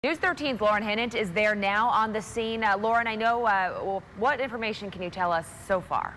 News 13's Lauren Hinnant is there now on the scene. Lauren, I know, what information can you tell us so far?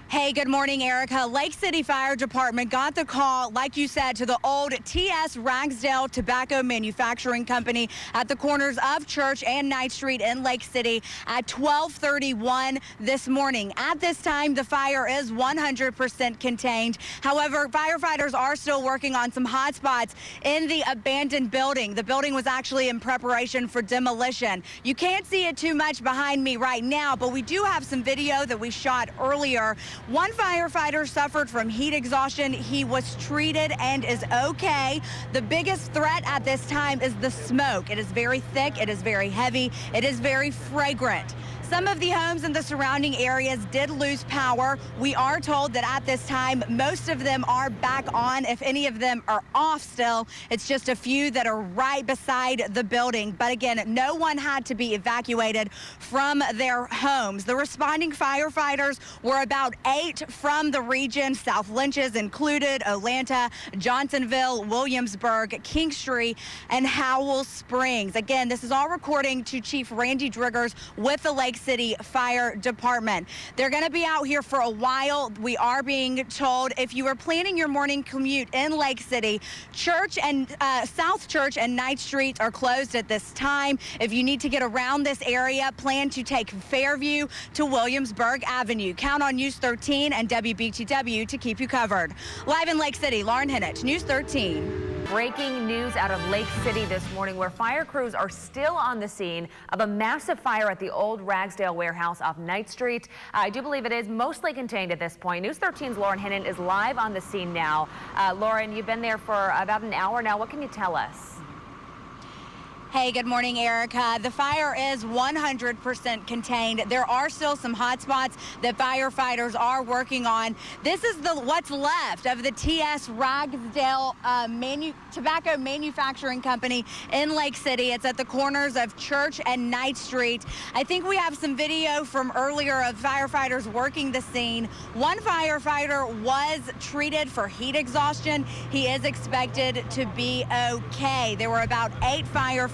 Hey, good morning, Erica. Lake City Fire Department got the call, like you said, to the old TS Ragsdale Tobacco Manufacturing Company at the corners of Church and Knight Street in Lake City at 12:31 this morning. At this time, the fire is 100% contained. However, firefighters are still working on some hot spots in the abandoned building. The building was actually in preparation for demolition. You can't see it too much behind me right now, but we do have some video that we shot earlier. One firefighter suffered from heat exhaustion. He was treated and is okay. The biggest threat at this time is the smoke. It is very thick, it is very heavy, it is very fragrant. Some of the homes in the surrounding areas did lose power. We are told that at this time, most of them are back on. If any of them are off still, it's just a few that are right beside the building. But again, no one had to be evacuated from their homes. The responding firefighters were about 8 from the region. South Lynches included, Atlanta, Johnsonville, Williamsburg, Kingstree, and Howell Springs. Again, this is all recording to Chief Randy Driggers with the Lake City Fire Department. They're going to be out here for a while. We are being told if you are planning your morning commute in Lake City, Church and South Church and Knight Street are closed at this time. If you need to get around this area, plan to take Fairview to Williamsburg Avenue. Count on News 13 and WBTW to keep you covered. Live in Lake City, Lauren Hinnant, News 13. Breaking news out of Lake City this morning, where fire crews are still on the scene of a massive fire at the old Ragsdale warehouse off Knight Street. I do believe it is mostly contained at this point. News 13's Lauren Hinnant is live on the scene now. Lauren, you've been there for about an hour now. What can you tell us? Hey, good morning, Erica. The fire is 100% contained. There are still some hot spots that firefighters are working on. This is what's left of the TS Ragsdale Tobacco Manufacturing Company in Lake City. It's at the corners of Church and Knight Street. I think we have some video from earlier of firefighters working the scene. One firefighter was treated for heat exhaustion. He is expected to be okay. There were about 8 fire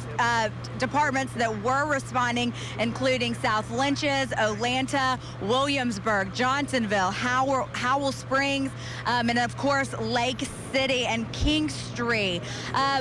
departments that were responding, including South Lynches, Atlanta, Williamsburg, Johnsonville, Howell Springs, and of course Lake City and Kingstree.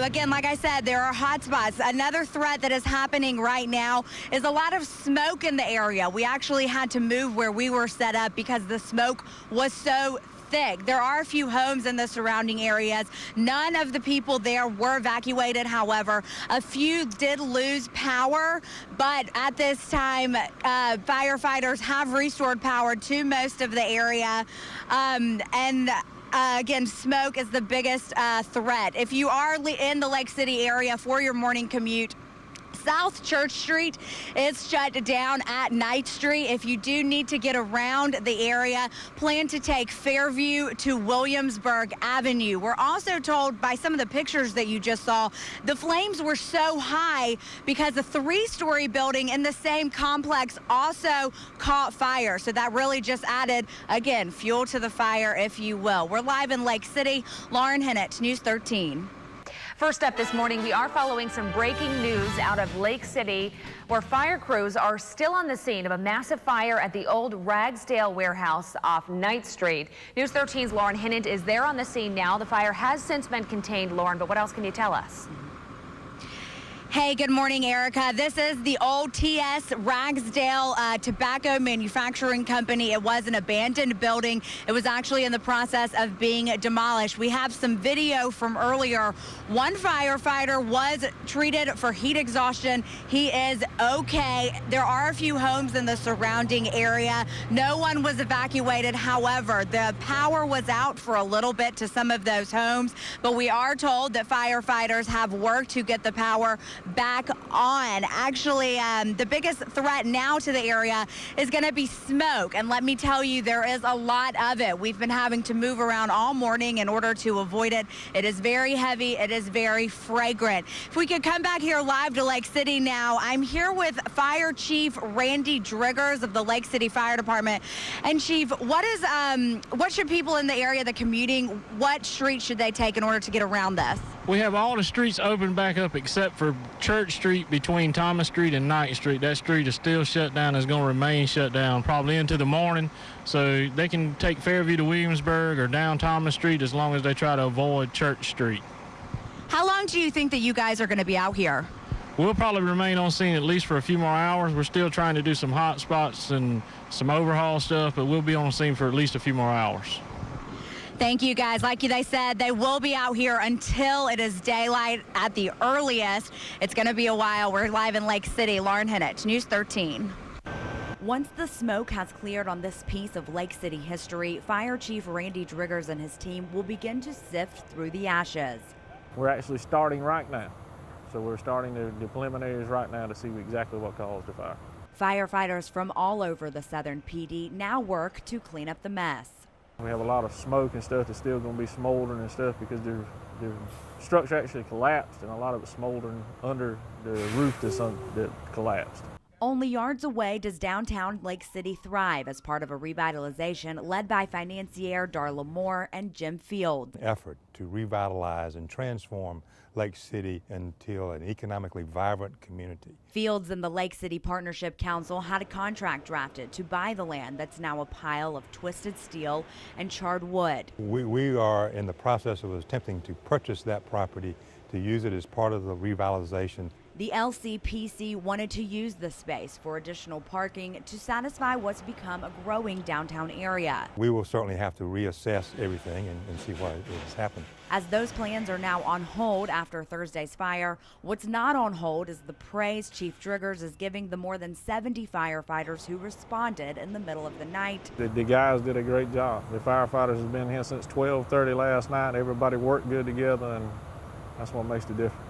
Again, like I said, there are hot spots. Another threat that is happening right now is a lot of smoke in the area. We actually had to move where we were set up because the smoke was so thick. There are a few homes in the surrounding areas. None of the people there were evacuated. However, a few did lose power, but at this time, firefighters have restored power to most of the area. Again, smoke is the biggest threat. If you are in the Lake City area for your morning commute, South Church Street is shut down at Knight Street. If you do need to get around the area, plan to take Fairview to Williamsburg Avenue. We're also told by some of the pictures that you just saw, the flames were so high because a 3-story building in the same complex also caught fire. So that really just added, again, fuel to the fire, if you will. We're live in Lake City. Lauren Hinnant, News 13. First up this morning, we are following some breaking news out of Lake City, where fire crews are still on the scene of a massive fire at the old Ragsdale warehouse off Knight Street. News 13's Lauren Hinnant is there on the scene now. The fire has since been contained, Lauren, but what else can you tell us? Hey, good morning, Erica. This is the old TS Ragsdale Tobacco Manufacturing Company. It was an abandoned building. It was actually in the process of being demolished. We have some video from earlier. One firefighter was treated for heat exhaustion. He is okay. There are a few homes in the surrounding area. No one was evacuated. However, the power was out for a little bit to some of those homes, but we are told that firefighters have worked to get the power back on. Actually, the biggest threat now to the area is going to be smoke. And let me tell you, there is a lot of it. We've been having to move around all morning in order to avoid it. It is very heavy. It is very fragrant. If we could come back here live to Lake City now, I'm here with Fire Chief Randy Driggers of the Lake City Fire Department. And Chief, what should people in the area that are commuting, what street should they take in order to get around this? We have all the streets open back up except for Church Street between Thomas Street and Knight Street. That street is still shut down. It's going to remain shut down probably into the morning. So they can take Fairview to Williamsburg or down Thomas Street as long as they try to avoid Church Street. How long do you think that you guys are going to be out here? We'll probably remain on scene at least for a few more hours. We're still trying to do some hot spots and some overhaul stuff, but we'll be on scene for at least a few more hours. Thank you, guys. Like they said, they will be out here until it is daylight at the earliest. It's going to be a while. We're live in Lake City. Lauren Hinnich, News 13. Once the smoke has cleared on this piece of Lake City history, Fire Chief Randy Driggers and his team will begin to sift through the ashes. We're actually starting right now. So we're starting the preliminaries right now to see exactly what caused the fire. Firefighters from all over the Southern PD now work to clean up the mess. We have a lot of smoke and stuff that's still going to be smoldering and stuff because the structure actually collapsed and a lot of it's smoldering under the roof that collapsed. Only yards away does downtown Lake City thrive as part of a revitalization led by financier Darla Moore and Jim Field. Effort to revitalize and transform Lake City into an economically vibrant community. Fields and the Lake City Partnership Council had a contract drafted to buy the land that's now a pile of twisted steel and charred wood. We are in the process of attempting to purchase that property to use it as part of the revitalization. The LCPC wanted to use the space for additional parking to satisfy what's become a growing downtown area. We will certainly have to reassess everything and see what has happened. As those plans are now on hold after Thursday's fire, what's not on hold is the praise Chief Driggers is giving the more than 70 firefighters who responded in the middle of the night. The guys did a great job. The firefighters have been here since 12:30 last night. Everybody worked good together, and that's what makes the difference.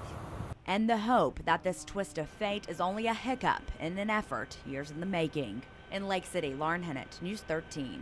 And the hope that this twist of fate is only a hiccup in an effort years in the making. In Lake City, Lauren Hinnich, News 13.